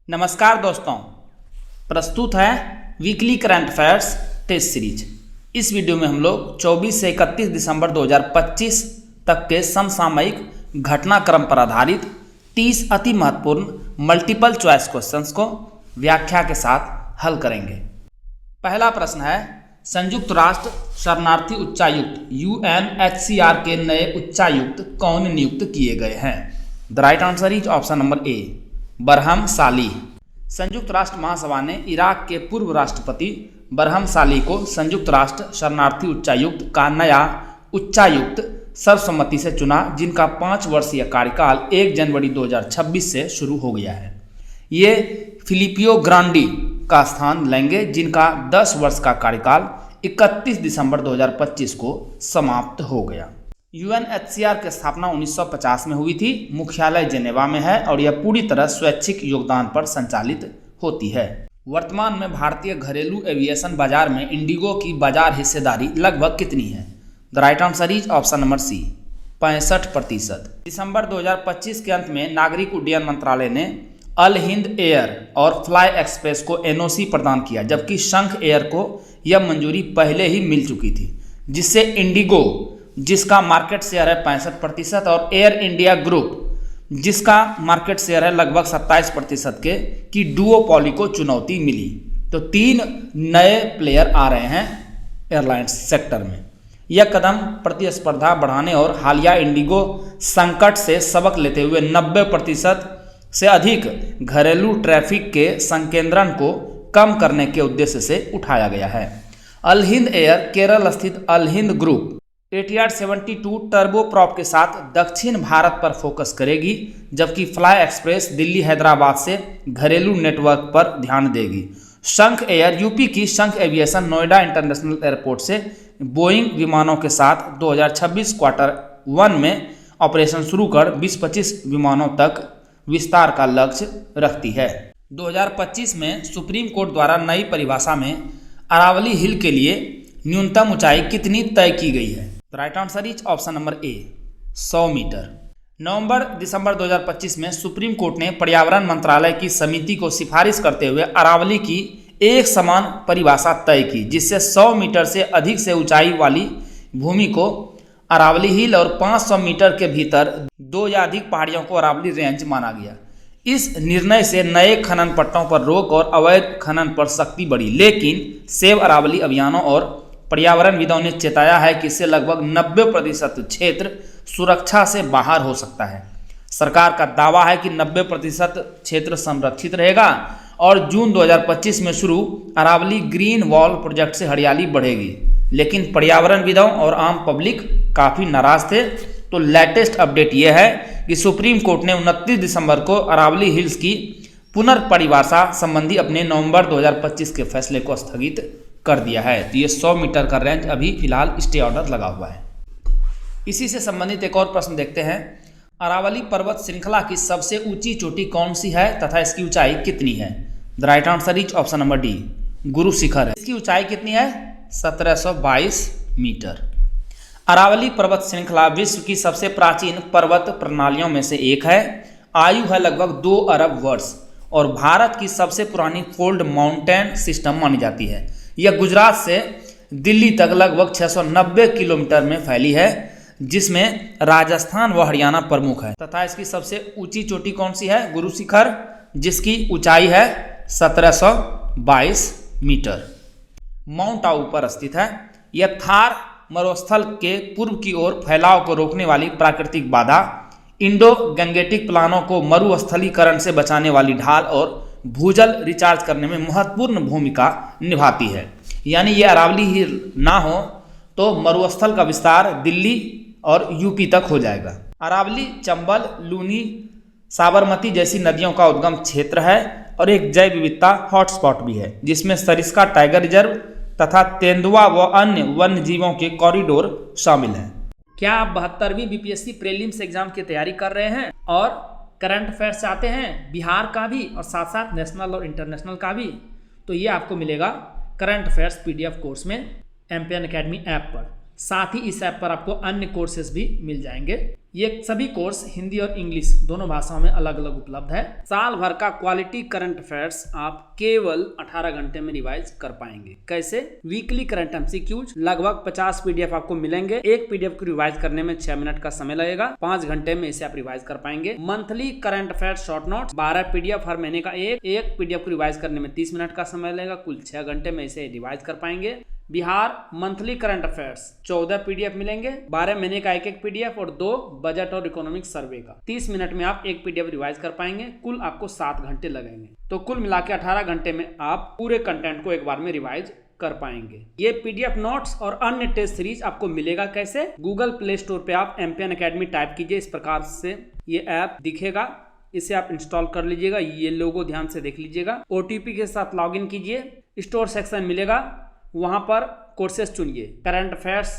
नमस्कार दोस्तों, प्रस्तुत है weekly current affairs test series. इस वीडियो में हम लोग 24 से 31 दिसंबर 2025 तक के समसामयिक घटनाक्रम पर आधारित 30 अति महत्वपूर्ण मल्टीपल चॉइस क्वेश्चंस को व्याख्या के साथ हल करेंगे। पहला प्रश्न है, संयुक्त राष्ट्र शरणार्थी उच्चायुक्त UNHCR के नए उच्चायुक्त कौन नियुक्त किए गए हैं? The right answer is option number ए, बरहम साली। संयुक्त राष्ट्र महासभा ने इराक के पूर्व राष्ट्रपति बरहम साली को संयुक्त राष्ट्र शरणार्थी उच्चायुक्त का नया उच्चायुक्त सर्वसम्मति से चुना, जिनका 5 वर्षीय कार्यकाल 1 जनवरी 2026 से शुरू हो गया है। ये फिलिपियो ग्रांडी का स्थान लेंगे, जिनका 10 वर्ष का कार्यकाल 31 दिसंबर 2025 को समाप्त हो गया। UNHCR की स्थापना 1950 में हुई थी। मुख्यालय जेनेवा में है और यह पूरी तरह स्वैच्छिक योगदान पर संचालित होती है। वर्तमान में भारतीय घरेलू एविएशन बाजार में इंडिगो की बाजार हिस्सेदारी लगभग कितनी है? The right answer is option number C, 65%। दिसंबर 2025 के अंत में नागरिक उड्डयन मंत्रालय ने अल हिंद एयर और फ्लाई एक्सप्रेस को NOC प्रदान किया, जबकि शंख एयर को यह मंजूरी पहले ही मिल चुकी थी, जिससे इंडिगो, जिसका मार्केट शेयर है 65%, और एयर इंडिया ग्रुप, जिसका मार्केट शेयर है लगभग 27% की डुओपॉली को चुनौती मिली। तो 3 नए प्लेयर आ रहे हैं एयरलाइंस सेक्टर में। यह कदम प्रतिस्पर्धा बढ़ाने और हालिया इंडिगो संकट से सबक लेते हुए 90% से अधिक घरेलू ट्रैफिक के संकेंद्रण को कम करने के उद्देश्य से उठाया गया है। अल हिंद एयर केरल स्थित Al Hind group Etihad 72 turboprop के साथ दक्षिण भारत पर फोकस करेगी, जबकि फ्लाई एक्सप्रेस दिल्ली हैदराबाद से घरेलू नेटवर्क पर ध्यान देगी। शंख एयर यूपी की शंख एविएशन नोएडा इंटरनेशनल एयरपोर्ट से बोइंग विमानों के साथ 2026 क्वार्टर 1 में ऑपरेशन शुरू कर 20-25 विमानों तक विस्तार का लक्ष्य रखती है। 2025 में सुप्रीम कोर्ट द्वारा नई परिभाषा में अरावली हिल के लिए न्यूनतम ऊंचाई कितनी तय की गई है? Right answer is option number A, 100 metre. नवंबर-दिसंबर 2025 में सुप्रीम कोर्ट ने पर्यावरण मंत्रालय की समिति को सिफारिश करते हुए अरावली की एक समान परिभाषा तय की, जिससे 100 मीटर से अधिक से ऊंचाई वाली भूमि को अरावली हिल और 500 मीटर के भीतर 2 या अधिक पहाड़ियों को अरावली रेंज माना गया। इस निर्णय से नए खनन पट्टों पर रोक और अवैध खनन पर सख्ती बढ़ी, लेकिन सेव अरावली अभियानों और पर्यावरणविदों ने चेताया है कि इससे लगभग 90% क्षेत्र सुरक्षा से बाहर हो सकता है। सरकार का दावा है कि 90% क्षेत्र संरक्षित रहेगा और जून 2025 में शुरू अरावली ग्रीन वॉल प्रोजेक्ट से हरियाली बढ़ेगी, लेकिन पर्यावरणविदों और आम पब्लिक काफ़ी नाराज थे। तो लेटेस्ट अपडेट यह है कि सुप्रीम कोर्ट ने 29 दिसंबर को अरावली हिल्स की पुनर्परिभाषा संबंधी अपने नवंबर 2025 के फैसले को स्थगित कर दिया है। तो ये 100 मीटर का रेंज अभी फिलहाल स्टे ऑर्डर लगा हुआ है। इसी से संबंधित एक और प्रश्न देखते हैं, अरावली पर्वत श्रृंखला की सबसे ऊंची चोटी कौन सी है तथा इसकी ऊंचाई कितनी है? The right answer is option number D, Guru Shikhar है। इसकी ऊंचाई कितनी है? 1722 मीटर। अरावली पर्वत श्रृंखला विश्व की सबसे प्राचीन पर्वत प्रणालियों में से एक है। आयु है लगभग 2 अरब वर्ष और भारत की सबसे पुरानी फोल्ड माउंटेन सिस्टम मानी जाती है। यह गुजरात से दिल्ली तक लगभग 690 किलोमीटर में फैली है, जिसमें राजस्थान व हरियाणा प्रमुख है। तथा इसकी सबसे ऊंची चोटी कौन सी है? गुरु शिखर, जिसकी ऊंचाई है 1722 मीटर। माउंट आबू पर स्थित है। यह थार मरुस्थल के पूर्व की ओर फैलाव को रोकने वाली प्राकृतिक बाधा, इंडो गंगेटिक प्लानों को मरुस्थलीकरण से बचाने वाली ढाल और भूजल रिचार्ज करने में महत्वपूर्ण भूमिका निभाती है। यानी ये अरावली हिल ना हो तो मरुस्थल का विस्तार दिल्ली और यूपी तक हो जाएगा। अरावली चंबल, लूनी, साबरमती जैसी नदियों का उद्गम क्षेत्र है और एक जैव विविधता हॉटस्पॉट भी है, जिसमें सरिस्का टाइगर रिजर्व तथा तेंदुआ व अन्य वन्य जीवों के कॉरिडोर शामिल हैं। क्या आप 72वीं BPSC प्रीलिम्स एग्जाम की तैयारी कर रहे हैं और करंट अफेयर्स चाहते हैं, बिहार का भी और साथ साथ नेशनल और इंटरनेशनल का भी? तो ये आपको मिलेगा करंट अफेयर्स PDF कोर्स में MPN Academy ऐप पर। साथ ही इस ऐप पर आपको अन्य कोर्सेज भी मिल जाएंगे। ये सभी कोर्स हिंदी और इंग्लिश दोनों भाषाओं में अलग अलग उपलब्ध है। साल भर का क्वालिटी करंट अफेयर्स आप केवल 18 घंटे में रिवाइज कर पाएंगे। कैसे? वीकली करंट एमसीक्यूज लगभग 50 पीडीएफ आपको मिलेंगे। एक पीडीएफ को रिवाइज करने में 6 मिनट का समय लगेगा। 5 घंटे में इसे आप रिवाइज कर पाएंगे। Monthly current affairs short notes 12 PDF हर महीने का एक पीडीएफ को रिवाइज करने में 30 मिनट का समय लगेगा। कुल 6 घंटे में इसे रिवाइज कर पाएंगे। Bihar monthly current affairs 14 PDF मिलेंगे। 12 महीने का एक पीडीएफ और 2 बजट और इकोनॉमिक सर्वे का। 30 मिनट में आप एक पीडीएफ रिवाइज कर पाएंगे। कुल आपको 7 घंटे लगेंगे। तो कुल मिला के 18 घंटे में आप पूरे कंटेंट को एक बार में रिवाइज कर पाएंगे। ये पीडीएफ नोट्स और अन्य टेस्ट सीरीज आपको मिलेगा कैसे? गूगल प्ले स्टोर पे आप एमपीएन एकेडमी टाइप कीजिए। इस प्रकार से ये ऐप दिखेगा, इसे आप इंस्टॉल कर लीजिएगा। ये लोगो ध्यान से देख लीजिएगा। ओटीपी के साथ लॉगिन कीजिए। स्टोर सेक्शन मिलेगा, वहां पर कोर्सेस चुनिए। Current affairs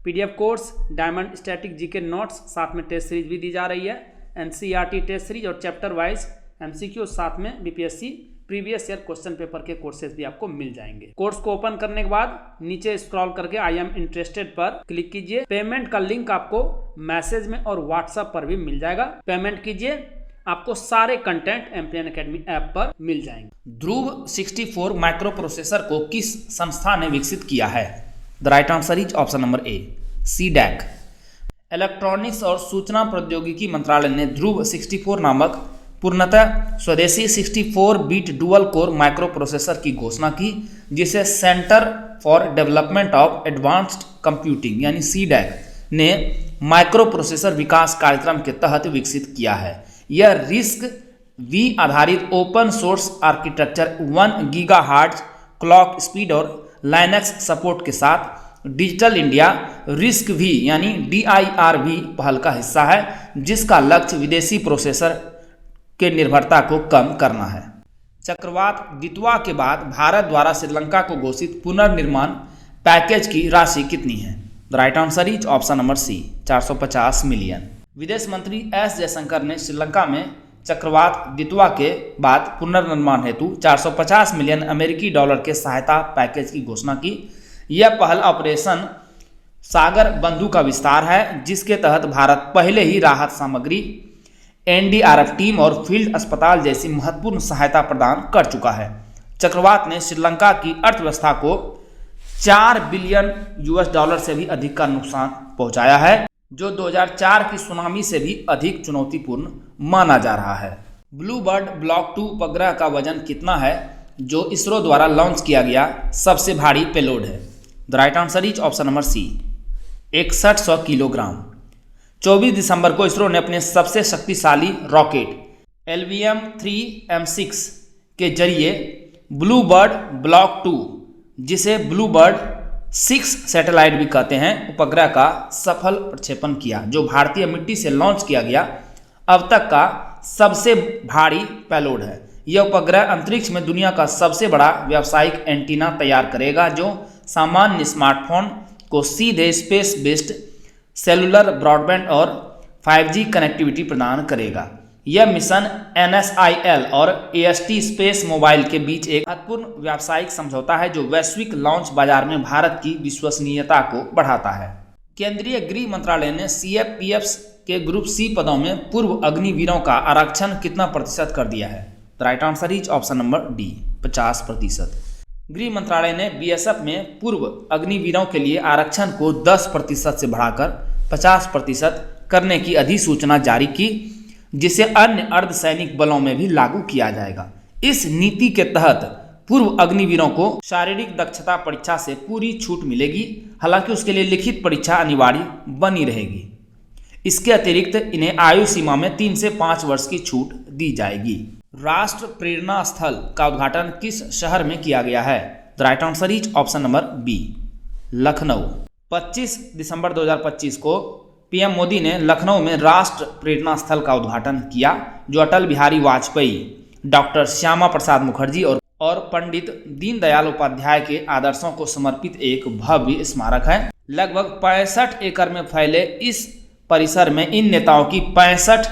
PDF course, diamond static GK notes, साथ में टेस्ट सीरीज भी दी जा रही है। एनसीईआरटी टेस्ट सीरीज और चैप्टर वाइज एमसीक्यू, साथ में BPSC previous year question paper के कोर्सेज भी आपको मिल जाएंगे। कोर्स को ओपन करने के बाद नीचे स्क्रॉल करके आई एम इंटरेस्टेड पर क्लिक कीजिए। पेमेंट का लिंक आपको मैसेज में और व्हाट्सएप पर भी मिल जाएगा। पेमेंट कीजिए, आपको सारे कंटेंट एमपीएन एकेडमी ऐप पर मिल जाएंगे। ध्रुव 64 माइक्रो प्रोसेसर को किस संस्था ने विकसित किया है? The right answer is option number A, CDAC. Electronics और सूचना प्रौद्योगिकी मंत्रालय ने ध्रुव 64 नामक पूर्णतः स्वदेशी 64 bit dual core microprocessor की घोषणा की, जिसे centre for development of advanced computing यानी सीडैक ने माइक्रो प्रोसेसर विकास कार्यक्रम के तहत विकसित किया है। यह रिस्क वी आधारित open source architecture 1 gigahertz clock speed और लाइनक्स सपोर्ट के साथ डिजिटल इंडिया रिस्क वी यानी DIRV पहल का हिस्सा है, जिसका लक्ष्य विदेशी प्रोसेसर के निर्भरता को कम करना है। चक्रवात दितवा के बाद भारत द्वारा श्रीलंका को घोषित पुनर्निर्माण पैकेज की राशि कितनी है? The right answer is option number C, 450 million. विदेश मंत्री एस जयशंकर ने श्रीलंका में चक्रवात दितवा के बाद पुनर्निर्माण हेतु 450 मिलियन अमेरिकी डॉलर के सहायता पैकेज की घोषणा की। यह पहल ऑपरेशन सागर बंधु का विस्तार है, जिसके तहत भारत पहले ही राहत सामग्री, NDRF टीम और फील्ड अस्पताल जैसी महत्वपूर्ण सहायता प्रदान कर चुका है। चक्रवात ने श्रीलंका की अर्थव्यवस्था को 4 बिलियन US डॉलर से भी अधिक का नुकसान पहुंचाया है, जो 2004 की सुनामी से भी अधिक चुनौतीपूर्ण माना जा रहा है। ब्लू बर्ड ब्लॉक 2 उपग्रह का वजन कितना है, जो इसरो द्वारा लॉन्च किया गया सबसे भारी पेलोड है? The right answer is option number C, 6100 kilogram. 24 दिसंबर को इसरो ने अपने सबसे शक्तिशाली रॉकेट LVM-3M6 के जरिए ब्लू बर्ड ब्लॉक 2, जिसे ब्लू बर्ड 6 सैटेलाइट भी कहते हैं, उपग्रह का सफल प्रक्षेपण किया, जो भारतीय मिट्टी से लॉन्च किया गया अब तक का सबसे भारी पेलोड है। यह उपग्रह अंतरिक्ष में दुनिया का सबसे बड़ा व्यावसायिक एंटीना तैयार करेगा, जो सामान्य स्मार्टफोन को सीधे स्पेस बेस्ड सेलुलर ब्रॉडबैंड और 5G कनेक्टिविटी प्रदान करेगा। यह मिशन NSIL और AST स्पेस मोबाइल के बीच एक महत्वपूर्ण व्यावसायिक समझौता है, जो वैश्विक लॉन्च बाजार में भारत की विश्वसनीयता को बढ़ाता है। केंद्रीय गृह मंत्रालय ने CFPFs के ग्रुप C पदों में पूर्व अग्निवीरों का आरक्षण कितना प्रतिशत कर दिया है? The right answer is option number D, 50%। गृह मंत्रालय ने BSF में पूर्व अग्निवीरों के लिए आरक्षण को 10% से बढ़ाकर 50% करने की अधिसूचना जारी की, जिसे अन्य अर्धसैनिक बलों में भी लागू किया जाएगा। इस नीति के तहत पूर्व अग्निवीरों को शारीरिक दक्षता परीक्षा से पूरी छूट मिलेगी, हालांकि उसके लिए लिखित परीक्षा अनिवार्य बनी रहेगी। इसके अतिरिक्त इन्हें आयु सीमा में 3 से 5 वर्ष की छूट दी जाएगी। राष्ट्र प्रेरणा स्थल का उद्घाटन किस शहर में किया गया है? The right answer is option number B, Lucknow. 25 दिसंबर 2025 को PM मोदी ने लखनऊ में राष्ट्र प्रेरणा स्थल का उद्घाटन किया, जो अटल बिहारी वाजपेयी, डॉक्टर श्यामा प्रसाद मुखर्जी और पंडित दीनदयाल उपाध्याय के आदर्शों को समर्पित एक भव्य स्मारक है। लगभग 65 एकड़ में फैले इस परिसर में इन नेताओं की 65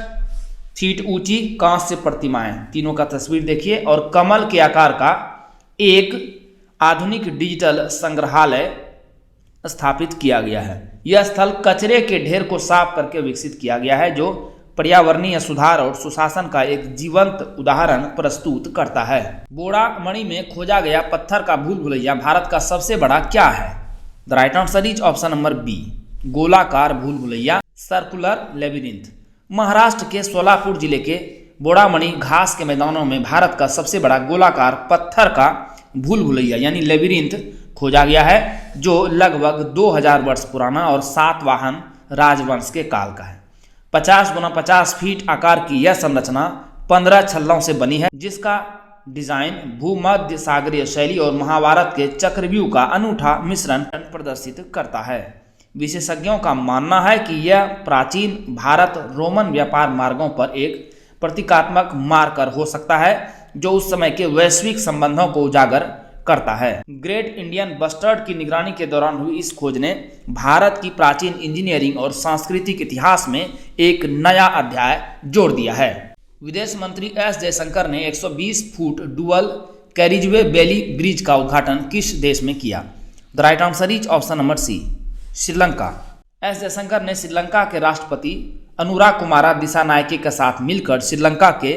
फीट ऊंची कांस्य प्रतिमाएं, तीनों का तस्वीर देखिए, और कमल के आकार का एक आधुनिक डिजिटल संग्रहालय स्थापित किया गया है। यह स्थल कचरे के ढेर को साफ करके विकसित किया गया है, जो पर्यावरणीय सुधार और सुशासन का एक जीवंत उदाहरण प्रस्तुत करता है। बोड़ामणि में खोजा गया पत्थर का भूल भुलैया भारत का सबसे बड़ा क्या है? The right answer is option number B, गोलाकार भूल भुलैया, सर्कुलर लेबिरिंथ। महाराष्ट्र के सोलापुर जिले के बोड़ामणि घास के मैदानों में भारत का सबसे बड़ा गोलाकार पत्थर का भूल भुलैया यानी लेबिरिंथ खोजा गया है, जो लगभग 2000 वर्ष पुराना और सातवाहन राजवंश के काल का है। 50 गुना 50 फीट आकार की यह संरचना 15 छल्लों से बनी है, जिसका डिजाइन भूमध्य सागरीय शैली और महाभारत के चक्रव्यूह का अनूठा मिश्रण प्रदर्शित करता है। विशेषज्ञों का मानना है कि यह प्राचीन भारत रोमन व्यापार मार्गों पर एक प्रतीकात्मक मार्कर हो सकता है, जो उस समय के वैश्विक संबंधों को उजागर करता है। ग्रेट इंडियन बस्टर्ड की निगरानी के दौरान हुई इस खोज ने भारत की प्राचीन इंजीनियरिंग और सांस्कृतिक इतिहास में एक नया अध्याय जोड़ दिया है। विदेश मंत्री एस जयशंकर ने 120 foot dual carriageway Bailey bridge का उद्घाटन किस देश में किया? The right answer is option number C, Sri Lanka. S Jaishankar ने श्रीलंका के राष्ट्रपति अनुराग कुमारा दिसानायके के साथ मिलकर श्रीलंका के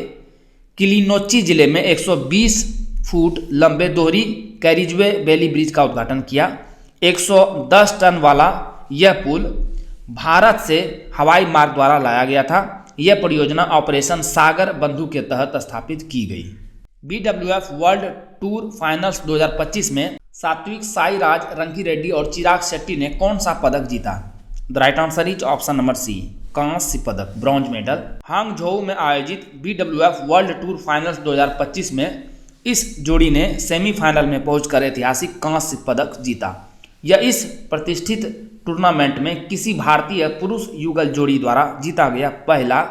किलिनोच्ची जिले में 120 फुट लंबे दोहरी कैरिजवे बेली ब्रिज का उद्घाटन किया। 110 टन वाला यह पुल भारत से हवाई मार्ग द्वारा लाया गया था। यह परियोजना ऑपरेशन सागर बंधु के तहत स्थापित की गई। BWF वर्ल्ड टूर फाइनल्स 2025 में सात्विक साईराज, रंकी रेड्डी और चिराग शेट्टी ने कौन सा पदक जीता? The right answer is option number C, कांस्य पदक, ब्रॉन्ज मेडल। हांगझोउ में आयोजित BWF वर्ल्ड टूर फाइनल्स 2025 में इस जोड़ी ने सेमीफाइनल में पहुंचकर ऐतिहासिक कांस्य पदक जीता। यह इस प्रतिष्ठित टूर्नामेंट में किसी भारतीय पुरुष युगल जोड़ी द्वारा जीता गया पहला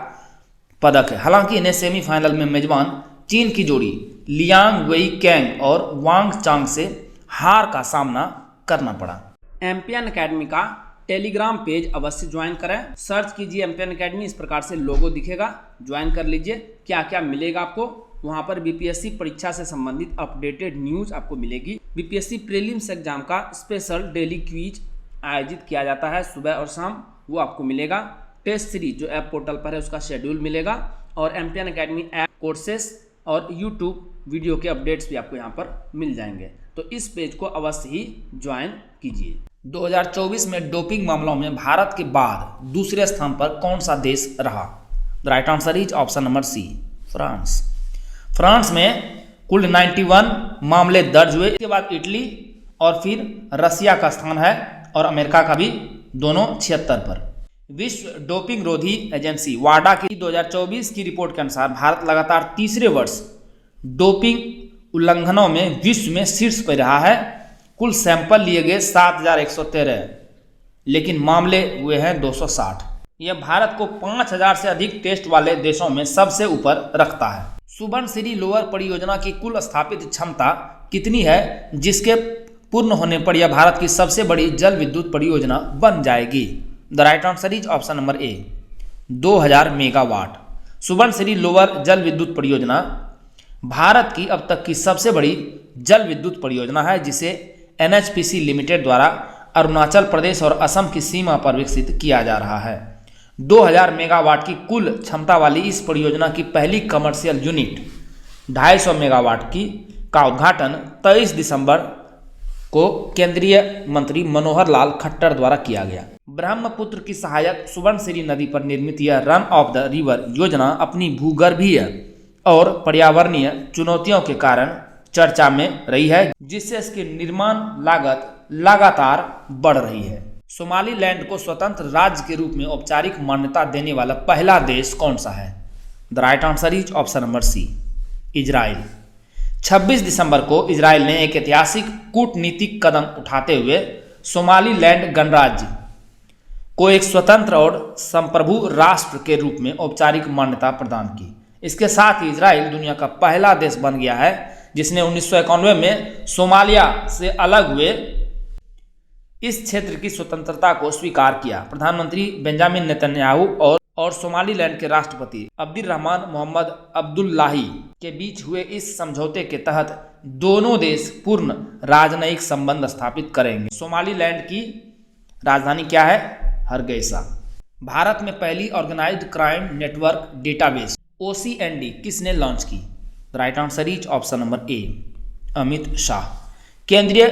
पदक है। हालांकि इन्हें सेमीफाइनल में मेजबान चीन की जोड़ी लियांग वेई कैंग और वांग चांग से हार का सामना करना पड़ा। एम्पियन एकेडमी का टेलीग्राम पेज अवश्य ज्वाइन करें। सर्च कीजिए एम्पियन एकेडमी, इस प्रकार से लोगो दिखेगा, ज्वाइन कर लीजिए। क्या क्या मिलेगा आपको वहाँ पर? बीपीएससी परीक्षा से संबंधित अपडेटेड न्यूज आपको मिलेगी। बीपीएससी प्रीलिम्स एग्जाम का स्पेशल डेली क्विज आयोजित किया जाता है सुबह और शाम, वो आपको मिलेगा। टेस्ट सीरीज जो ऐप पोर्टल पर है उसका शेड्यूल मिलेगा, और एम्पियन एकेडमी ऐप कोर्सेस और यूट्यूब वीडियो के अपडेट्स भी आपको यहाँ पर मिल जाएंगे। तो इस पेज को अवश्य ही ज्वाइन कीजिए। 2024 में डोपिंग मामलों में भारत के बाद दूसरे स्थान पर कौन सा देश रहा? The right answer is option number C, France. France में कुल 91 मामले दर्ज हुए। इसके बाद इटली और फिर रसिया का स्थान है, और अमेरिका का भी, दोनों 76 पर। विश्व डोपिंग रोधी एजेंसी वाडा की 2024 की रिपोर्ट के अनुसार भारत लगातार तीसरे वर्ष डोपिंग उल्लंघनों में विश्व में शीर्ष पर रहा है। कुल सैंपल लिए गए 7113, लेकिन मामले हुए हैं 260। यह भारत को 5000 से अधिक टेस्ट वाले देशों में सबसे ऊपर रखता है। सुबनसिरी लोअर परियोजना की कुल स्थापित क्षमता कितनी है, जिसके पूर्ण होने पर यह भारत की सबसे बड़ी जल विद्युत परियोजना बन जाएगी? The right answer is option number A, 2000 megawatt. Subansiri lower जल विद्युत परियोजना भारत की अब तक की सबसे बड़ी जल विद्युत परियोजना है, जिसे NHPC लिमिटेड द्वारा अरुणाचल प्रदेश और असम की सीमा पर विकसित किया जा रहा है। 2000 मेगावाट की कुल क्षमता वाली इस परियोजना की पहली कमर्शियल यूनिट 250 मेगावाट की का उद्घाटन 23 दिसंबर को केंद्रीय मंत्री मनोहर लाल खट्टर द्वारा किया गया। ब्रह्मपुत्र की सहायक सुबनसिरी नदी पर निर्मित यह रन ऑफ द रिवर योजना अपनी भूगर्भीय और पर्यावरणीय चुनौतियों के कारण चर्चा में रही है, जिससे इसकी निर्माण लागत लगातार बढ़ रही है। सोमालीलैंड को स्वतंत्र राज्य के रूप में औपचारिक मान्यता देने वाला पहला देश कौन सा है? The right answer is option number C, Israel. 26 दिसंबर को इजराइल ने एक ऐतिहासिक कूटनीतिक कदम उठाते हुए सोमालीलैंड गणराज्य को एक स्वतंत्र और संप्रभु राष्ट्र के रूप में औपचारिक मान्यता प्रदान की। इसके साथ ही इजराइल दुनिया का पहला देश बन गया है जिसने 1991 में सोमालिया से अलग हुए इस क्षेत्र की स्वतंत्रता को स्वीकार किया। प्रधानमंत्री बेंजामिन नेतन्याहू और सोमालीलैंड के राष्ट्रपति अब्दुर्रहमान मोहम्मद अब्दुल्लाही के बीच हुए इस समझौते के तहत दोनों देश पूर्ण राजनयिक संबंध स्थापित करेंगे। सोमालीलैंड की राजधानी क्या है? हरगैसा। भारत में पहली organised crime network database OCND किसने लॉन्च की? The right answer is option number A, Amit Shah. केंद्रीय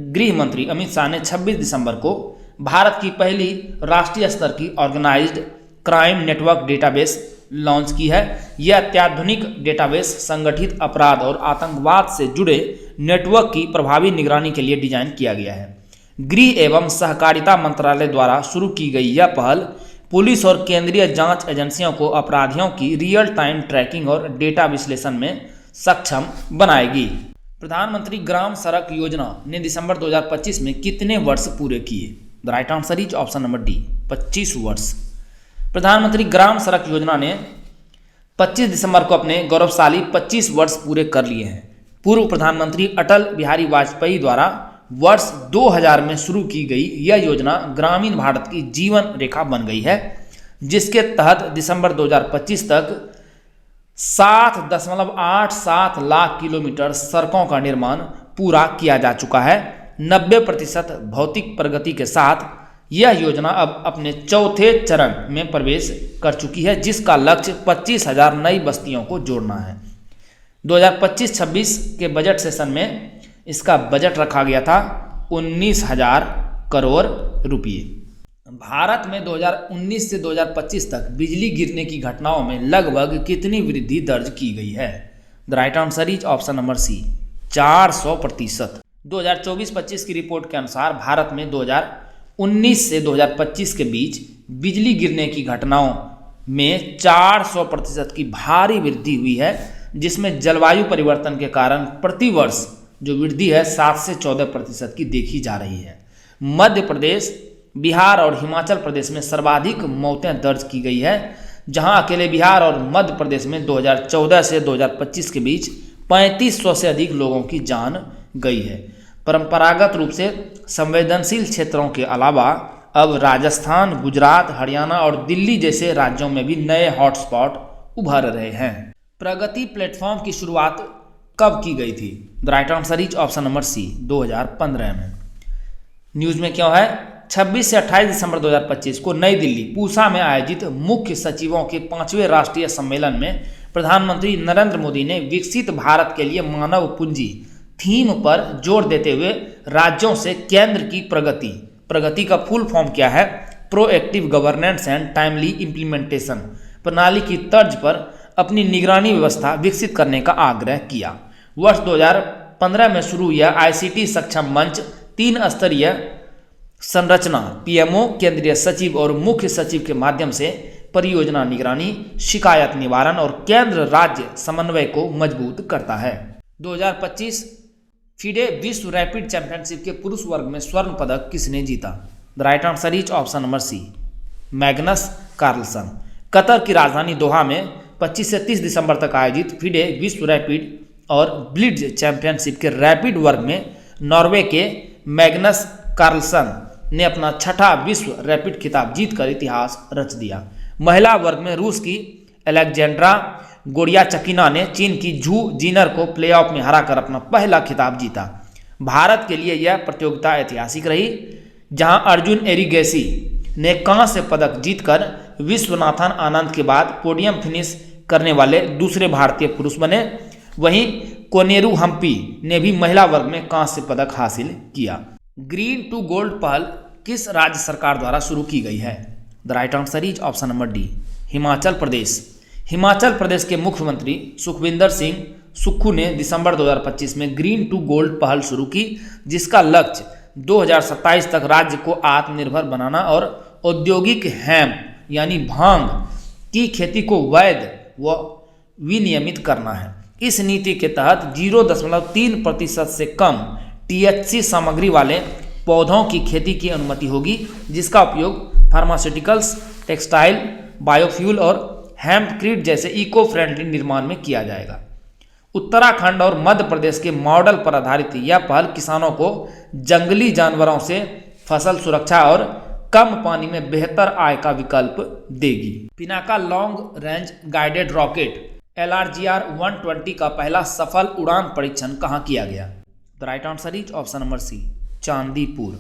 गृह मंत्री अमित शाह ने 26 दिसंबर को भारत की पहली राष्ट्रीय स्तर की organised crime network database launch की है। यह अत्याधुनिक डेटाबेस संगठित अपराध और आतंकवाद से जुड़े नेटवर्क की प्रभावी निगरानी के लिए डिजाइन किया गया है। गृह एवं सहकारिता मंत्रालय द्वारा शुरू की गई यह पहल पुलिस और केंद्रीय जांच एजेंसियों को अपराधियों की रियल टाइम ट्रैकिंग और डेटा विश्लेषण में सक्षम बनाएगी। प्रधानमंत्री ग्राम सड़क योजना ने दिसंबर 2025 में कितने वर्ष पूरे किए? The right answer is option number D, 25 वर्ष। प्रधानमंत्री ग्राम सड़क योजना ने 25 दिसंबर को अपने गौरवशाली 25 वर्ष पूरे कर लिए हैं। पूर्व प्रधानमंत्री अटल बिहारी वाजपेयी द्वारा वर्ष 2000 में शुरू की गई यह योजना ग्रामीण भारत की जीवन रेखा बन गई है, जिसके तहत दिसंबर 2025 तक 7.87 लाख किलोमीटर सड़कों का निर्माण पूरा किया जा चुका है। 90% भौतिक प्रगति के साथ यह योजना अब अपने चौथे चरण में प्रवेश कर चुकी है, जिसका लक्ष्य 25,000 नई बस्तियों को जोड़ना है। 2025-26 के बजट सेशन में इसका बजट रखा गया था 19,000 करोड़ रुपये। भारत में 2019 से 2025 तक बिजली गिरने की घटनाओं में लगभग कितनी वृद्धि दर्ज की गई है? The right answer is option number C, 400%। 2024-25 की रिपोर्ट के अनुसार भारत में 2019 से 2025 के बीच बिजली गिरने की घटनाओं में 400% की भारी वृद्धि हुई है, जिसमें जलवायु परिवर्तन के कारण प्रतिवर्ष जो वृद्धि है 7 से 14% की देखी जा रही है। मध्य प्रदेश, बिहार और हिमाचल प्रदेश में सर्वाधिक मौतें दर्ज की गई है, जहां अकेले बिहार और मध्य प्रदेश में 2014 से 2025 के बीच 3500 से अधिक लोगों की जान गई है। परंपरागत रूप से संवेदनशील क्षेत्रों के अलावा अब राजस्थान, गुजरात, हरियाणा और दिल्ली जैसे राज्यों में भी नए हॉटस्पॉट उभर रहे हैं। प्रगति प्लेटफॉर्म की शुरुआत कब की गई थी? The right answer is option number C, 2015 में। न्यूज में क्यों है? 26 से 28 दिसंबर 2025 को नई दिल्ली पूसा में आयोजित मुख्य सचिवों के 5वें राष्ट्रीय सम्मेलन में प्रधानमंत्री नरेंद्र मोदी ने विकसित भारत के लिए मानव पूंजी थीम पर जोर देते हुए राज्यों से केंद्र की प्रगति का फुल फॉर्म क्या है? Proactive governance and timely implementation प्रणाली की तर्ज पर अपनी निगरानी व्यवस्था विकसित करने का आग्रह किया। वर्ष 2015 में शुरू हुआ ICT सक्षम मंच 3 स्तरीय संरचना PMO, केंद्रीय सचिव और मुख्य सचिव के माध्यम से परियोजना निगरानी, शिकायत निवारण और केंद्र राज्य समन्वय को मजबूत करता है। 2025 FIDE विश्व रैपिड चैंपियनशिप के पुरुष वर्ग में स्वर्ण पदक किसने जीता? The right answer is option number C, Magnus Carlsen. Qatar की राजधानी दोहा में 25 से 30 दिसंबर तक आयोजित FIDE विश्व रैपिड और ब्लिट्ज चैंपियनशिप के रैपिड वर्ग में नॉर्वे के मैग्नस कार्लसन ने अपना 6ठा विश्व रैपिड खिताब जीतकर इतिहास रच दिया। महिला वर्ग में रूस की एलेक्जेंड्रा गोडियाचकिना ने चीन की झू जीनर को प्लेऑफ में हराकर अपना पहला खिताब जीता। भारत के लिए यह प्रतियोगिता ऐतिहासिक रही, जहां अर्जुन एरिगेसी ने कांस्य पदक जीतकर विश्वनाथन आनंद के बाद पोडियम फिनिश करने वाले दूसरे भारतीय पुरुष बने। वहीं कोनेरू हम्पी ने भी महिला वर्ग में कांस्य पदक हासिल किया। ग्रीन टू गोल्ड पहल किस राज्य सरकार द्वारा शुरू की गई है? The right answer is option number D, Himachal Pradesh. Himachal Pradesh के मुख्यमंत्री सुखविंदर सिंह सुक्खू ने दिसंबर 2025 में ग्रीन टू गोल्ड पहल शुरू की, जिसका लक्ष्य 2027 तक राज्य को आत्मनिर्भर बनाना और औद्योगिक हेम्प यानी भांग की खेती को वैध व विनियमित करना है। इस नीति के तहत 0.3% से कम THC सामग्री वाले पौधों की खेती की अनुमति होगी, जिसका उपयोग फार्मास्यूटिकल्स, टेक्सटाइल, बायोफ्यूल और हेम्पक्रीट जैसे इको फ्रेंडली निर्माण में किया जाएगा। उत्तराखंड और मध्य प्रदेश के मॉडल पर आधारित यह पहल किसानों को जंगली जानवरों से फसल सुरक्षा और कम पानी में बेहतर आय का विकल्प देगी। Pinaka long range guided rocket LRGR-120 का पहला सफल उड़ान परीक्षण कहाँ किया गया? The right answer is option number C, Chandipur.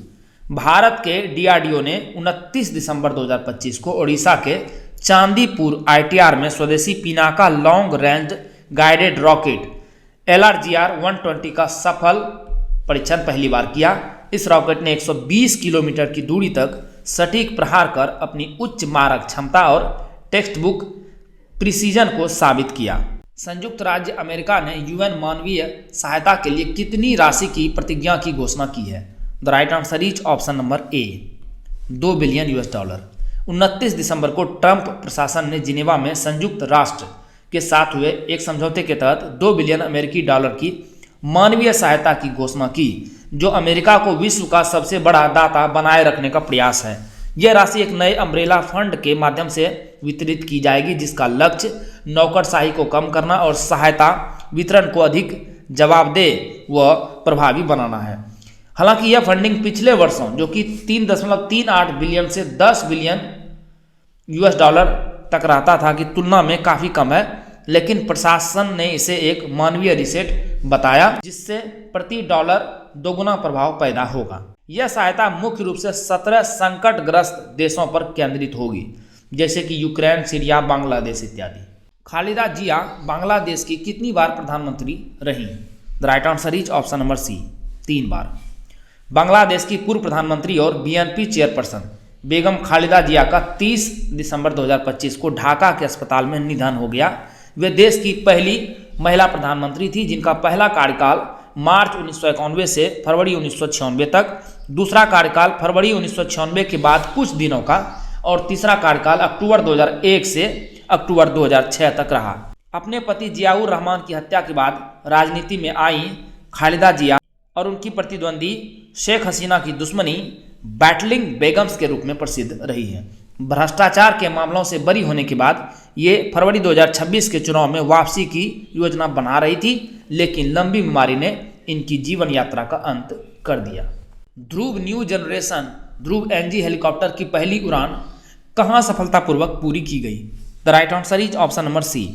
भारत के डीआरडीओ ने 29 दिसंबर 2025 को ओडिशा के चांदीपुर आईटीआर में स्वदेशी Pinaka long range guided rocket LRGR-120 का सफल परीक्षण पहली बार किया। इस रॉकेट ने 120 किलोमीटर की दूरी तक सटीक प्रहार कर अपनी उच्च मारक क्षमता और टेक्स्ट बुक प्रिसीजन को साबित किया। संयुक्त राज्य अमेरिका ने यूएन मानवीय सहायता के लिए कितनी राशि की प्रतिज्ञा की घोषणा की है? The right answer is option number A, $2 billion. 29 दिसंबर को ट्रंप प्रशासन ने जिनेवा में संयुक्त राष्ट्र के साथ हुए एक समझौते के तहत $2 बिलियन अमेरिकी डॉलर की मानवीय सहायता की घोषणा की, जो अमेरिका को विश्व का सबसे बड़ा दाता बनाए रखने का प्रयास है। यह राशि एक नए अम्ब्रेला फंड के माध्यम से वितरित की जाएगी, जिसका लक्ष्य नौकरशाही को कम करना और सहायता वितरण को अधिक जवाबदेह व प्रभावी बनाना है। हालांकि यह फंडिंग पिछले वर्षों, जो कि 3.38 बिलियन से $10 बिलियन तक रहता था, की तुलना में काफ़ी कम है, लेकिन प्रशासन ने इसे एक मानवीय रीसेट बताया, जिससे प्रति डॉलर दोगुना प्रभाव पैदा होगा। यह सहायता मुख्य रूप से 17 संकटग्रस्त देशों पर केंद्रित होगी, जैसे कि यूक्रेन, सीरिया, बांग्लादेश इत्यादि। खालिदा जिया बांग्लादेश की कितनी बार प्रधानमंत्री रहीं? The right answer is option number C, 3 बार। बांग्लादेश की पूर्व प्रधानमंत्री और बीएनपी चेयरपर्सन बेगम खालिदा जिया का 30 दिसंबर 2025 को ढाका के अस्पताल में निधन हो गया। वे देश की पहली महिला प्रधानमंत्री थी, जिनका पहला कार्यकाल मार्च 1991 से फरवरी 1996 तक, दूसरा कार्यकाल फरवरी 1996 के बाद कुछ दिनों का, और तीसरा कार्यकाल अक्टूबर 2001 से अक्टूबर 2006 तक रहा। अपने पति जियाउर रहमान की हत्या के बाद राजनीति में आई खालिदा जिया और उनकी प्रतिद्वंदी शेख हसीना की दुश्मनी बैटलिंग बेगम्स के रूप में प्रसिद्ध रही है। भ्रष्टाचार के मामलों से बरी होने के बाद ये फरवरी 2026 के चुनाव में वापसी की योजना बना रही थी, लेकिन लंबी बीमारी ने इनकी जीवन यात्रा का अंत कर दिया। Dhruv new generation Dhruv NG helicopter की पहली उड़ान कहाँ सफलतापूर्वक पूरी की गई? The right answer is option number C,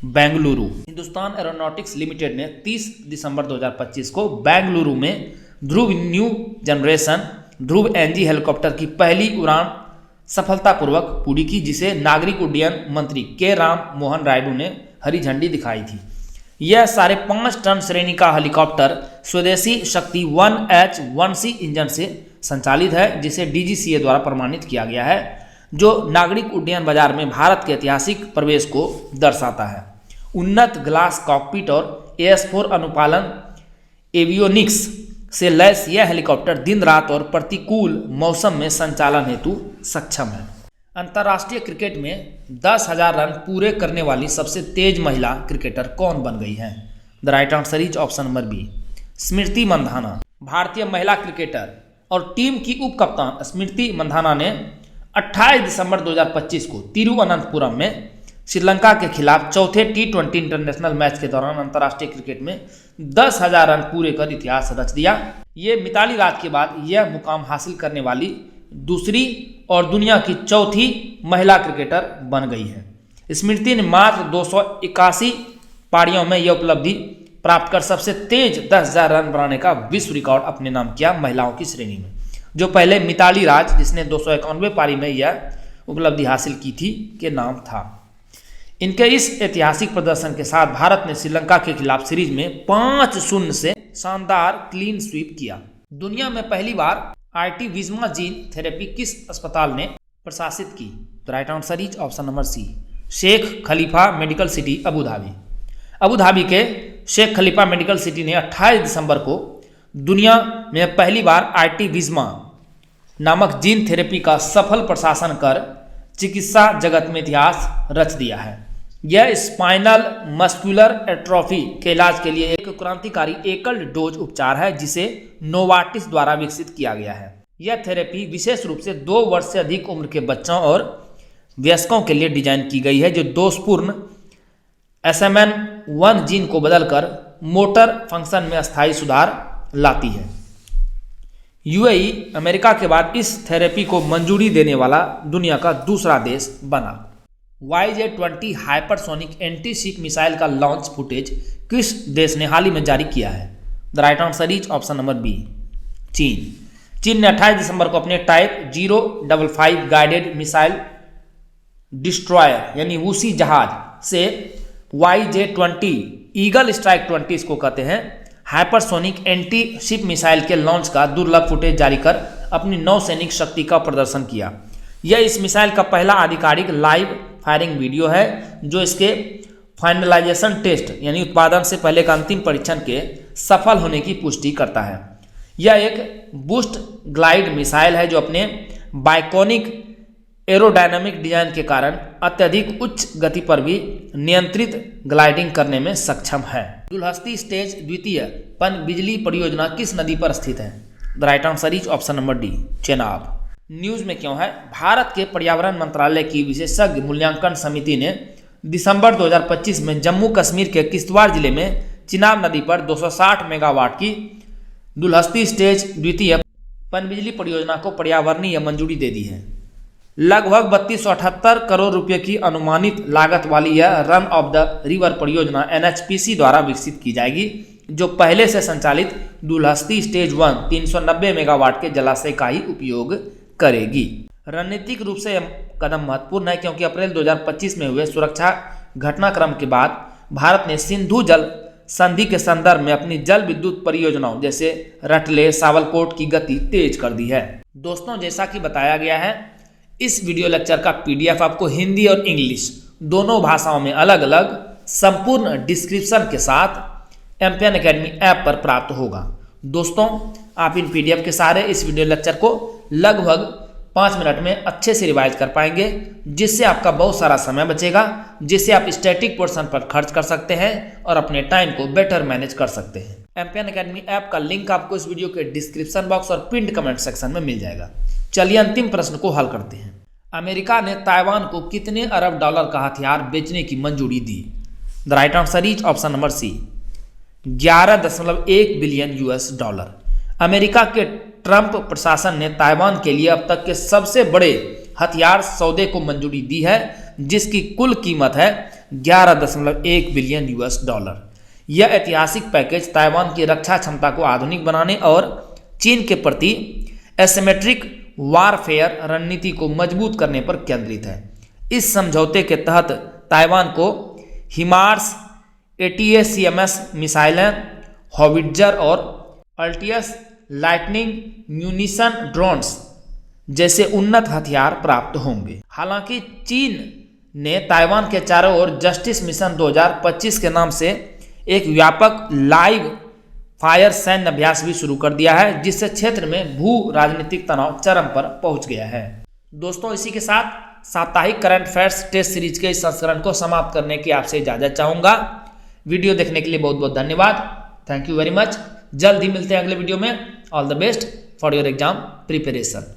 Bengaluru. Hindustan aeronautics limited ने 30 दिसंबर 2025 को बेंगलुरु में Dhruv new generation Dhruv NG helicopter की पहली उड़ान सफलतापूर्वक पूरी की, जिसे नागरिक उड्डयन मंत्री के राम मोहन रायडू ने हरी झंडी दिखाई थी। यह 5.5 टन श्रेणी का हेलीकॉप्टर स्वदेशी शक्ति 1H-1C इंजन से संचालित है, जिसे DGCA द्वारा प्रमाणित किया गया है, जो नागरिक उड्डयन बाजार में भारत के ऐतिहासिक प्रवेश को दर्शाता है। उन्नत ग्लास कॉकपिट और AS4 अनुपालन एवियोनिक्स से लैस यह हेलीकॉप्टर दिन रात और प्रतिकूल मौसम में संचालन हेतु सक्षम है। अंतर्राष्ट्रीय क्रिकेट में 10,000 रन पूरे करने वाली सबसे तेज महिला क्रिकेटर कौन बन गई है? The right answer is option number B, Smriti Mandhana. भारतीय महिला क्रिकेटर और टीम की उप कप्तान स्मृति मंधाना ने 28 दिसंबर 2025 को तिरुवनंतपुरम में श्रीलंका के खिलाफ चौथे T20 इंटरनेशनल मैच के दौरान अंतर्राष्ट्रीय क्रिकेट में 10,000 रन पूरे कर इतिहास रच दिया। ये मिताली राज के बाद यह मुकाम हासिल करने वाली दूसरी और दुनिया की चौथी महिला क्रिकेटर बन गई है। स्मृति ने मात्र 281 पारियों में यह उपलब्धि प्राप्त कर सबसे तेज 10,000 रन बनाने का विश्व रिकॉर्ड अपने नाम किया महिलाओं की श्रेणी में, जो पहले मिताली राज, जिसने 291 पारी में यह उपलब्धि हासिल की थी, के नाम था। इनके इस ऐतिहासिक प्रदर्शन के साथ भारत ने श्रीलंका के खिलाफ सीरीज में 5-0 से शानदार क्लीन स्वीप किया। दुनिया में पहली बार RT विज़मा जीन थेरेपी किस अस्पताल ने प्रशासित की? तो right answer is option number C, Sheikh Khalifa medical city Abu Dhabi. Abu Dhabi के शेख खलीफा मेडिकल सिटी ने 28 दिसंबर को दुनिया में पहली बार RT विज़मा नामक जीन थेरेपी का सफल प्रशासन कर चिकित्सा जगत में इतिहास रच दिया है। यह स्पाइनल मस्कुलर एट्रोफी के इलाज के लिए एक क्रांतिकारी एकल डोज उपचार है, जिसे नोवार्टिस द्वारा विकसित किया गया है। यह थेरेपी विशेष रूप से 2 वर्ष से अधिक उम्र के बच्चों और वयस्कों के लिए डिजाइन की गई है, जो दोषपूर्ण SMN1 जीन को बदलकर मोटर फंक्शन में अस्थायी सुधार लाती है। UAE अमेरिका के बाद इस थेरेपी को मंजूरी देने वाला दुनिया का दूसरा देश बना। YJ-20 hypersonic anti ship missile का लॉन्च फुटेज किस देश ने हाल ही में जारी किया है? The right answer is option number B, चीन। चीन ने 28 दिसंबर को अपने टाइप 055 गाइडेड मिसाइल डिस्ट्रॉयर यानी वूसी जहाज से YJ-20 ईगल स्ट्राइक 20 इसको कहते हैं हाइपरसोनिक एंटी शिप मिसाइल के लॉन्च का दुर्लभ फुटेज जारी कर अपनी नौसैनिक शक्ति का प्रदर्शन किया। यह इस मिसाइल का पहला आधिकारिक लाइव फायरिंग वीडियो है जो इसके फाइनलाइजेशन टेस्ट यानी उत्पादन से पहले का अंतिम परीक्षण के सफल होने की पुष्टि करता है। यह एक बूस्ट ग्लाइड मिसाइल है जो अपने बाइकॉनिक एरोडायनामिक डिजाइन के कारण अत्यधिक उच्च गति पर भी नियंत्रित ग्लाइडिंग करने में सक्षम है। दुलहस्ती स्टेज द्वितीय पनबिजली परियोजना किस नदी पर स्थित है? The right answer is option number D, Chenab. News में क्यों है? भारत के पर्यावरण मंत्रालय की विशेषज्ञ मूल्यांकन समिति ने दिसंबर 2025 में जम्मू कश्मीर के किश्तवाड़ जिले में चिनाब नदी पर 260 मेगावाट की दुलहस्ती स्टेज द्वितीय पनबिजली परियोजना को पर्यावरणीय मंजूरी दे दी है। लगभग 3278 करोड़ रुपए की अनुमानित लागत वाली यह रन ऑफ द रिवर परियोजना NHPC द्वारा विकसित की जाएगी जो पहले से संचालित दुलहस्ती स्टेज 1 390 मेगावाट के जलाशय का ही उपयोग करेगी। रणनीतिक रूप से यह कदम महत्वपूर्ण है क्योंकि अप्रैल 2025 में हुए सुरक्षा घटनाक्रम के बाद भारत ने सिंधु जल संधि के संदर्भ में अपनी जल विद्युत परियोजनाओं जैसे रटले सावलकोट की गति तेज कर दी है। दोस्तों, जैसा कि बताया गया है इस वीडियो लेक्चर का PDF आपको हिंदी और इंग्लिश दोनों भाषाओं में अलग अलग संपूर्ण डिस्क्रिप्शन के साथ एम्पियन एकेडमी ऐप पर प्राप्त होगा। दोस्तों, आप इन PDF के सहारे इस वीडियो लेक्चर को लगभग 5 मिनट में अच्छे से रिवाइज कर पाएंगे जिससे आपका बहुत सारा समय बचेगा, जिससे आप स्टैटिक पोर्शन पर खर्च कर सकते हैं और अपने टाइम को बेटर मैनेज कर सकते हैं। एम्पियन एकेडमी ऐप का लिंक आपको इस वीडियो के डिस्क्रिप्शन बॉक्स और पिन्ड कमेंट सेक्शन में मिल जाएगा। चलिए अंतिम प्रश्न को हल करते हैं। अमेरिका ने ताइवान को कितने अरब डॉलर का हथियार बेचने की मंजूरी दी? The right answer is option number C, 11.1 billion $। America के ट्रंप प्रशासन ने ताइवान के लिए अब तक के सबसे बड़े हथियार सौदे को मंजूरी दी है जिसकी कुल कीमत है 11.1 बिलियन $। यह ऐतिहासिक पैकेज ताइवान की रक्षा क्षमता को आधुनिक बनाने और चीन के प्रति एसिमेट्रिक वारफेयर रणनीति को मजबूत करने पर केंद्रित है। इस समझौते के तहत ताइवान को हिमार्स ATACMS मिसाइलें, हॉविट्जर और अल्टियस लाइटनिंग म्यूनिशन ड्रोन्स जैसे उन्नत हथियार प्राप्त होंगे। हालांकि चीन ने ताइवान के चारों ओर जस्टिस मिशन 2025 के नाम से एक व्यापक लाइव फायर सैन्य अभ्यास भी शुरू कर दिया है जिससे क्षेत्र में भू राजनीतिक तनाव चरम पर पहुंच गया है। दोस्तों, इसी के साथ साप्ताहिक करंट अफेयर्स टेस्ट सीरीज के इस संस्करण को समाप्त करने की आपसे इजाजत चाहूंगा। वीडियो देखने के लिए बहुत बहुत धन्यवाद। Thank you very much. जल्द ही मिलते हैं अगले वीडियो में। All the best for your exam preparation.